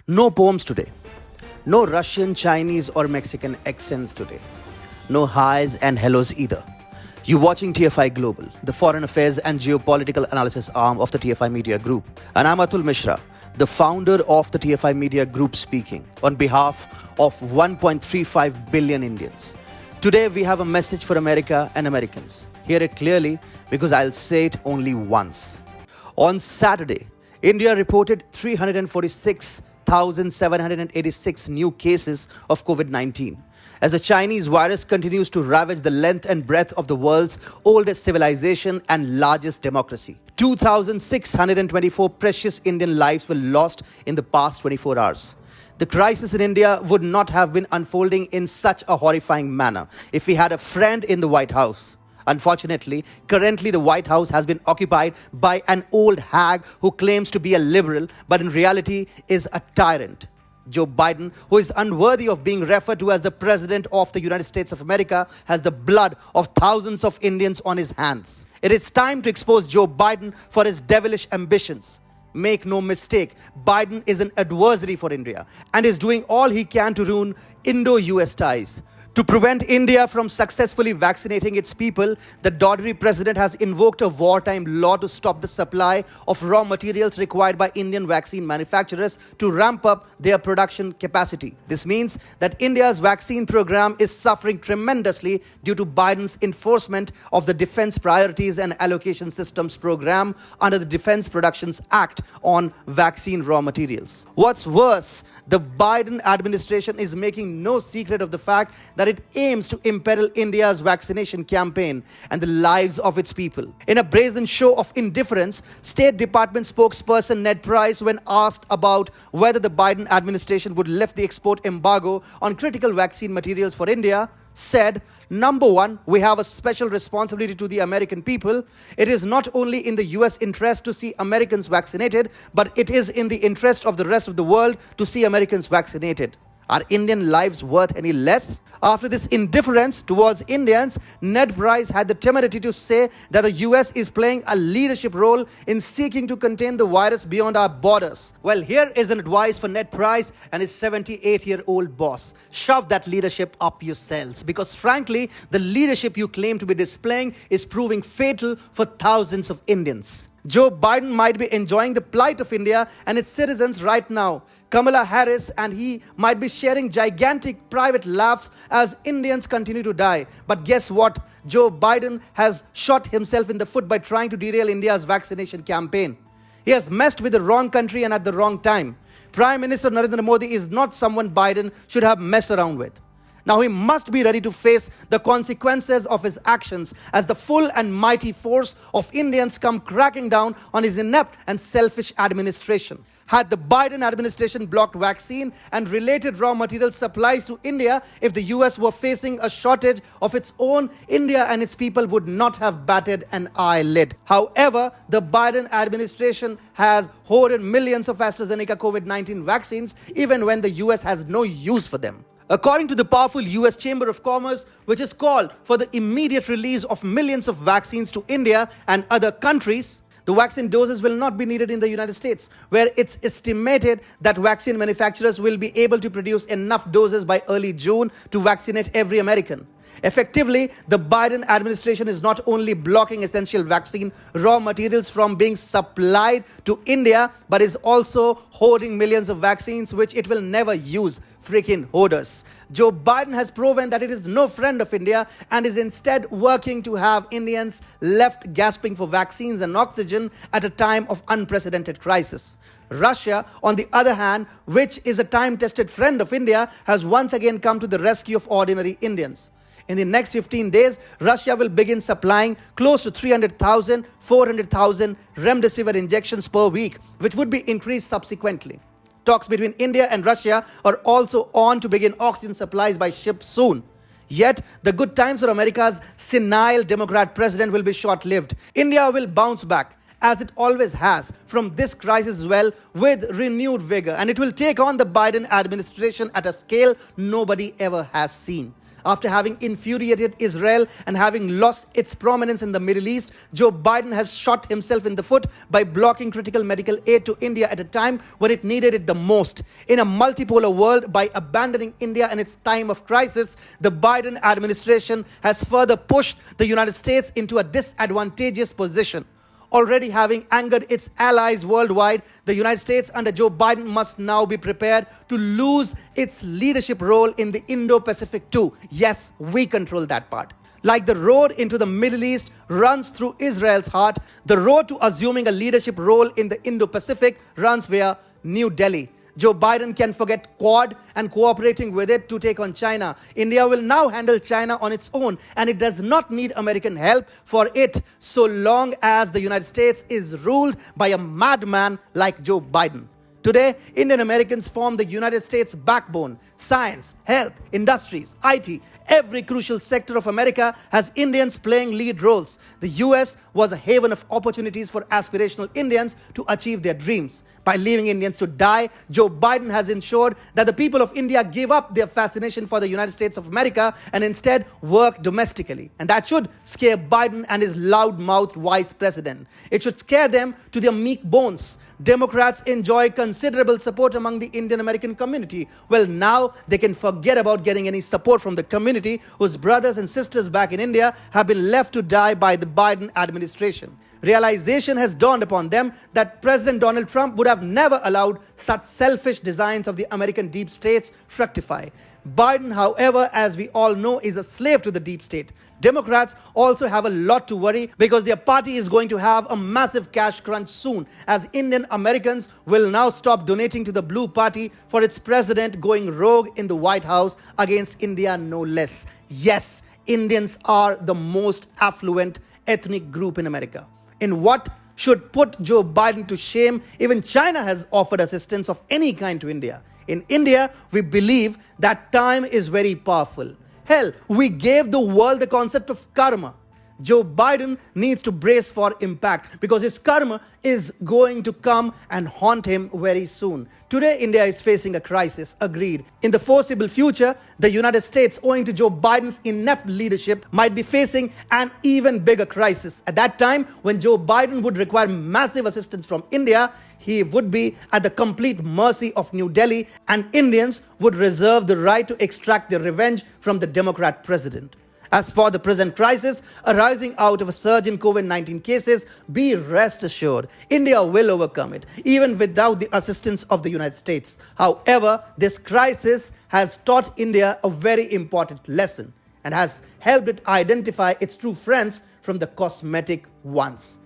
No poems today. No Russian, Chinese, or Mexican accents today. No highs and hellos either. You're watching TFI Global, the foreign affairs and geopolitical analysis arm of the TFI Media Group. And I'm Atul Mishra, the founder of the TFI Media Group, speaking on behalf of 1.35 billion Indians. Today, we have a message for America and Americans. Hear it clearly because I'll say it only once. On Saturday, India reported 346,786 new cases of COVID-19 as the Chinese virus continues to ravage the length and breadth of the world's oldest civilization and largest democracy. 2,624 precious Indian lives were lost in the past 24 hours. The crisis in India would not have been unfolding in such a horrifying manner if we had a friend in the White House. Unfortunately, currently the White House has been occupied by an old hag who claims to be a liberal but in reality is a tyrant. Joe Biden, who is unworthy of being referred to as the President of the United States of America, has the blood of thousands of Indians on his hands. It is time to expose Joe Biden for his devilish ambitions. Make no mistake, Biden is an adversary for India and is doing all he can to ruin Indo-US ties. To prevent India from successfully vaccinating its people, the Doddery president has invoked a wartime law to stop the supply of raw materials required by Indian vaccine manufacturers to ramp up their production capacity. This means that India's vaccine program is suffering tremendously due to Biden's enforcement of the Defense Priorities and Allocation Systems program under the Defense Productions Act on vaccine raw materials. What's worse, the Biden administration is making no secret of the fact that it aims to imperil India's vaccination campaign and the lives of its people. In a brazen show of indifference, State Department spokesperson Ned Price, when asked about whether the Biden administration would lift the export embargo on critical vaccine materials for India, said, "Number one, we have a special responsibility to the American people. It is not only in the US interest to see Americans vaccinated, but it is in the interest of the rest of the world to see Americans vaccinated. Are Indian lives worth any less?" After this indifference towards Indians, Ned Price had the temerity to say that the US is playing a leadership role in seeking to contain the virus beyond our borders. Well, here is an advice for Ned Price and his 78-year-old boss. Shove that leadership up yourselves, because frankly, the leadership you claim to be displaying is proving fatal for thousands of Indians. Joe Biden might be enjoying the plight of India and its citizens right now. Kamala Harris and he might be sharing gigantic private laughs as Indians continue to die. But guess what? Joe Biden has shot himself in the foot by trying to derail India's vaccination campaign. He has messed with the wrong country and at the wrong time. Prime Minister Narendra Modi is not someone Biden should have messed around with. Now he must be ready to face the consequences of his actions as the full and mighty force of Indians come cracking down on his inept and selfish administration. Had the Biden administration blocked vaccine and related raw material supplies to India, if the US were facing a shortage of its own, India and its people would not have batted an eyelid. However, the Biden administration has hoarded millions of AstraZeneca COVID-19 vaccines even when the US has no use for them. According to the powerful US Chamber of Commerce, which has called for the immediate release of millions of vaccines to India and other countries, the vaccine doses will not be needed in the United States, where it's estimated that vaccine manufacturers will be able to produce enough doses by early June to vaccinate every American. Effectively, the Biden administration is not only blocking essential vaccine raw materials from being supplied to India, but is also hoarding millions of vaccines which it will never use. Freaking hoarders. Joe Biden has proven that it is no friend of India and is instead working to have Indians left gasping for vaccines and oxygen at a time of unprecedented crisis. Russia, on the other hand, which is a time-tested friend of India, has once again come to the rescue of ordinary Indians. In the next 15 days, Russia will begin supplying close to 300,000, 400,000 remdesivir injections per week, which would be increased subsequently. Talks between India and Russia are also on to begin oxygen supplies by ship soon. Yet, the good times for America's senile Democrat president will be short-lived. India will bounce back, as it always has, from this crisis as well with renewed vigor, and it will take on the Biden administration at a scale nobody ever has seen. After having infuriated Israel and having lost its prominence in the Middle East, Joe Biden has shot himself in the foot by blocking critical medical aid to India at a time when it needed it the most. In a multipolar world, by abandoning India in its time of crisis, the Biden administration has further pushed the United States into a disadvantageous position. Already having angered its allies worldwide, the United States under Joe Biden must now be prepared to lose its leadership role in the Indo-Pacific too. Yes, we control that part. Like the road into the Middle East runs through Israel's heart, the road to assuming a leadership role in the Indo-Pacific runs via New Delhi. Joe Biden can forget Quad and cooperating with it to take on China. India will now handle China on its own, and it does not need American help for it so long as the United States is ruled by a madman like Joe Biden. Today, Indian Americans form the United States' backbone. Science, health, industries, IT, every crucial sector of America has Indians playing lead roles. The US was a haven of opportunities for aspirational Indians to achieve their dreams. By leaving Indians to die, Joe Biden has ensured that the people of India give up their fascination for the United States of America and instead work domestically. And that should scare Biden and his loud-mouthed vice president. It should scare them to their meek bones. Democrats enjoy considerable support among the Indian American community. Well, now they can forget about getting any support from the community whose brothers and sisters back in India have been left to die by the Biden administration. Realization has dawned upon them that President Donald Trump would have never allowed such selfish designs of the American deep states fructify. Biden, however, as we all know, is a slave to the deep state. Democrats also have a lot to worry because their party is going to have a massive cash crunch soon, as Indian Americans will now stop donating to the Blue Party for its president going rogue in the White House against India, no less. Yes, Indians are the most affluent ethnic group in America. In what should put Joe Biden to shame, even China has offered assistance of any kind to India. In India, we believe that time is very powerful. Hell, we gave the world the concept of karma. Joe Biden needs to brace for impact because his karma is going to come and haunt him very soon. Today, India is facing a crisis, agreed. In the foreseeable future, the United States, owing to Joe Biden's inept leadership, might be facing an even bigger crisis. At that time, when Joe Biden would require massive assistance from India, he would be at the complete mercy of New Delhi, and Indians would reserve the right to extract their revenge from the Democrat president. As for the present crisis arising out of a surge in COVID-19 cases, be rest assured, India will overcome it, even without the assistance of the United States. However, this crisis has taught India a very important lesson and has helped it identify its true friends from the cosmetic ones.